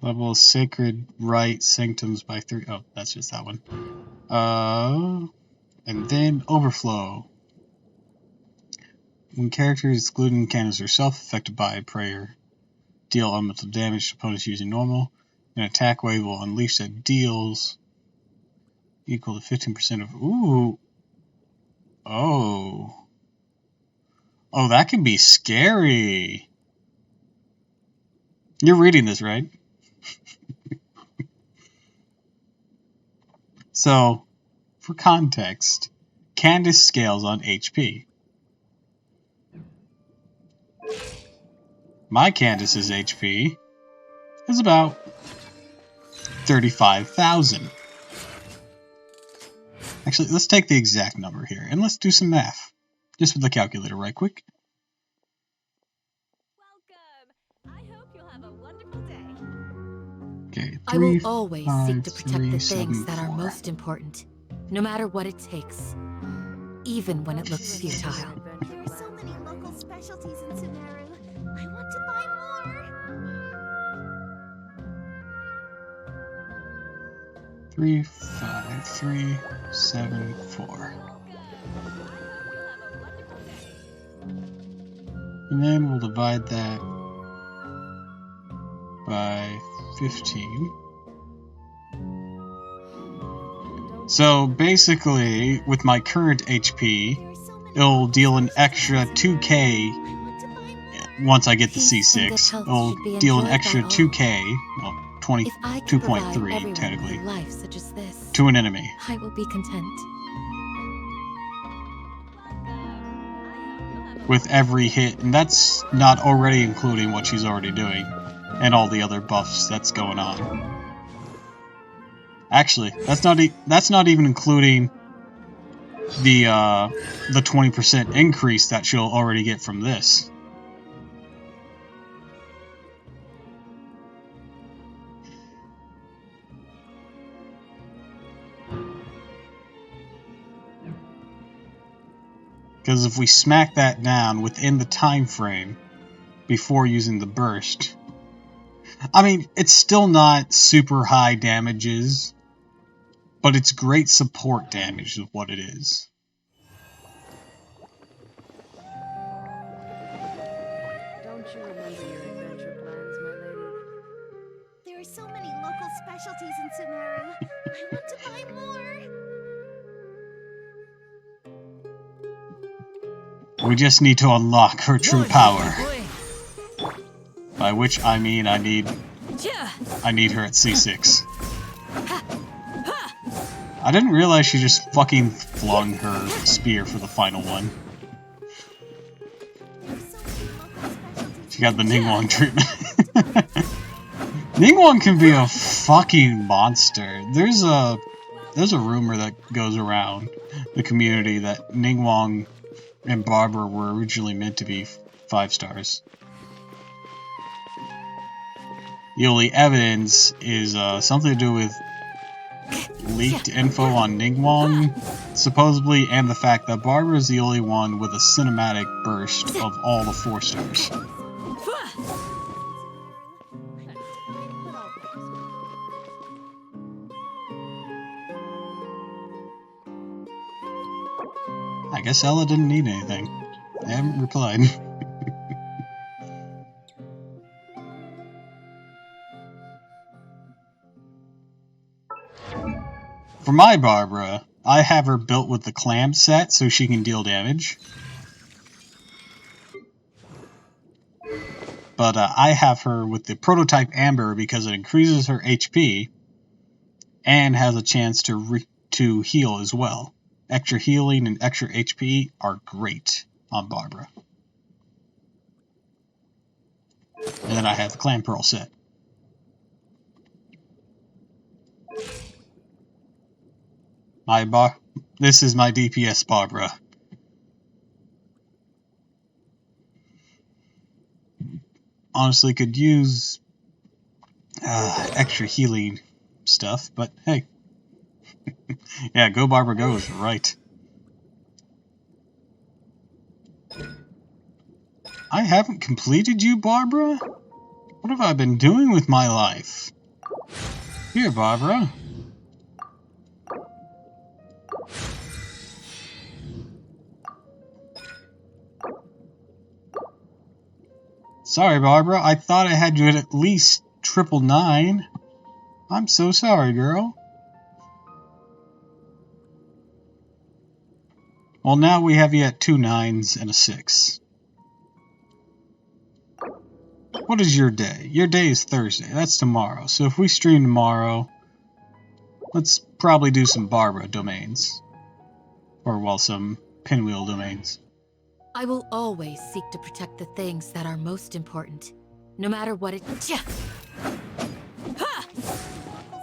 Level Sacred Rite Sanctums by 3. Oh, that's just that one. And then Overflow. When characters excluding cannons are self-affected by prayer, deal elemental damage to opponents using normal. An attack wave will unleash that deals equal to 15% of. Ooh. Oh. Oh, that can be scary. You're reading this, right? So, for context, Candace scales on HP. My Candace's HP is about 35,000. Actually, let's take the exact number here, and let's do some math. Just with the calculator right quick. Welcome. I hope you'll have a wonderful day. Okay, 3, I will always 5, seek to protect 3, the 7, things that are 4. most important, no matter what it takes, even when it looks futile. There are so many local specialties in Sumeru. I want to buy more. 3, 5, 3, 7, 4. And then we'll divide that by 15. So basically, with my current HP, it'll deal an extra 2k once I get the C6. It'll deal an extra 2k, well, If I can provide 22.3 everyone technically, with a life such as this, to an enemy. I will be content. With every hit, and that's not already including what she's already doing, and all the other buffs that's going on. Actually, that's not even including the 20% increase that she'll already get from this. Because if we smack that down within the time frame before using the burst, I mean, it's still not super high damages, but it's great support damage is what it is. Don't you remember your adventure plans, my lady? There are so many local specialties in Sumeru. I want to buy more. We just need to unlock her true One with power. my blade. By which I mean I need her at C6. I didn't realize she just fucking flung her spear for the final one. She got the Ningguang treatment. Ningguang can be a fucking monster. There's a rumor that goes around the community that Ningguang and Barbara were originally meant to be 5 stars. The only evidence is something to do with leaked info on Ningguang, supposedly, and the fact that Barbara is the only one with a cinematic burst of all the 4 stars. I guess Ella didn't need anything. They haven't replied. For my Barbara, I have her built with the clam set so she can deal damage. But I have her with the prototype Amber because it increases her HP and has a chance to heal as well. Extra healing and extra HP are great on Barbara. And then I have the Clan Pearl set. This is my DPS Barbara. Honestly, could use extra healing stuff, but hey. Yeah, go Barbara go is right. I haven't completed you, Barbara? What have I been doing with my life? Here, Barbara. Sorry, Barbara. I thought I had you at least 999. I'm so sorry, girl. Well, now we have you at 2 9s and a 6. What is your day? Your day is Thursday. That's tomorrow. So if we stream tomorrow, let's probably do some Barbara domains. Or, well, some pinwheel domains. I will always seek to protect the things that are most important, no matter what it. Local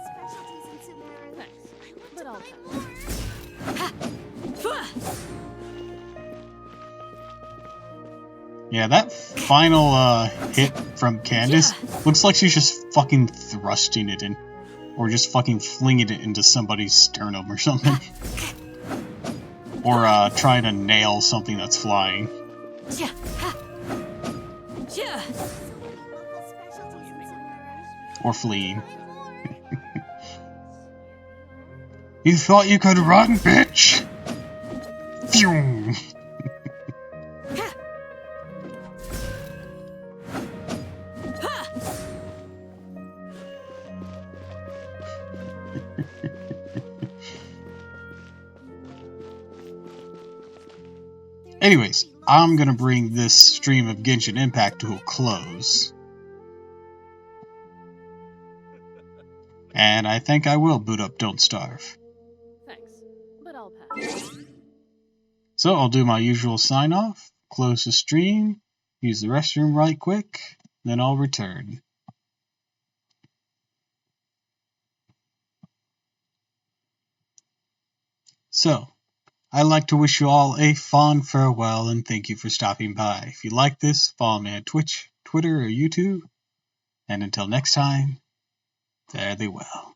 specialties in Sumeru. I want to buy more. Yeah, that final hit from Candace looks like she's just fucking thrusting it in. Or just fucking flinging it into somebody's sternum or something. Or trying to nail something that's flying. Or fleeing. You thought you could run, bitch? Phew! Anyways, I'm gonna bring this stream of Genshin Impact to a close. And I think I will boot up Don't Starve. Thanks, but I'll pass. So I'll do my usual sign off, close the stream, use the restroom right quick, then I'll return. So, I'd like to wish you all a fond farewell and thank you for stopping by. If you like this, follow me on Twitch, Twitter, or YouTube. And until next time, fare thee well.